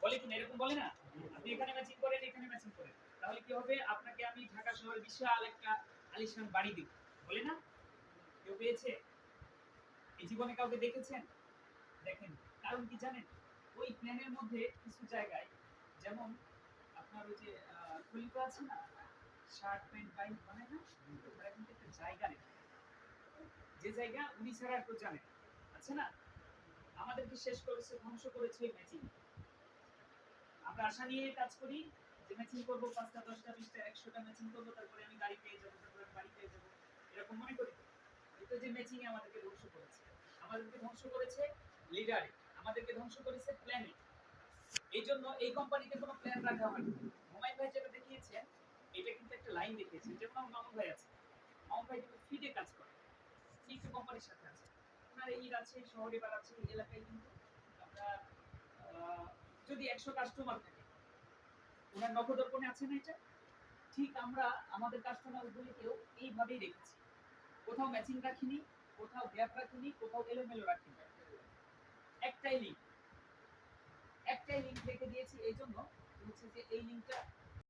বলে কিনা, এরকম বলে না? আপনি এখানে ম্যাচিং করেন, এখানে ম্যাচিং করেন। তাহলে কি হবে? আপনাকে আমি ঢাকা শহরে বিশাল একটা আলিশান বাড়ি দিব। বলে না? কেউ পেয়েছে? এই জীবনে কাউকে দেখেছেন? দেখেন। কারণ কি জানেন? ওই প্ল্যানের মধ্যে কিছু জায়গায়, যেমন আপনার ওই যে খলিফা আছে না? শার্ট প্যান্ট বাইক বানায় না? ওরা কিন্তু একটা জায়গা রেখে, যে জায়গা উনি ছাড়া আর কেউ জানে না। আছে না? আমাদেরকে শেষ করেছে, ধ্বংস করেছে ওই ম্যাচিং। আমরা আশা নিয়ে কাজ করি যে ম্যাচিং করবো ৫টা ১০টা ২০টা ১০০টা ম্যাচিং করবো, তারপরে আমি গাড়ি পেয়ে যাবো, তারপরে আমি বাড়ি পেয়ে যাবো, এরকম মনে করি। এটা যে ম্যাচিং আমাদেরকে ধ্বংস করেছে, আমাদেরকে ধ্বংস করেছে লিডারে, আমাদেরকে ধ্বংস করেছে প্ল্যানে। এই জন্য এই কোম্পানিতে কোনো প্ল্যান রাখা হয়নি। হুমায়ুন ভাই যেটা দেখিয়েছেন, এটা কিন্তু একটা লাইন দেখিয়েছেন। যেমন আমার মামুন ভাই আছে, মামুন ভাই কিন্তু ফিডে কাজ করে, একটু কোম্পানির সাথে আছে, আপনার ঈদ আছে, শহরে বার আছে, এই এলাকায় কিন্তু আপনার যদি ১০০ কাস্টমার থাকে, ওনার নখদর্পণে আছে না এটা? ঠিক আমরা আমাদের কাস্টমারগুলিকেও এইভাবেই রেখেছি। কোথাও ম্যাচিং রাখিনি, কোথাও গ্যাপ রাখিনি, কোথাও এলোমেলো রাখিনি। একটাই লিঙ্ক, একটাই লিঙ্ক রেখে দিয়েছি এই জন্য হচ্ছে যে এই লিঙ্কটা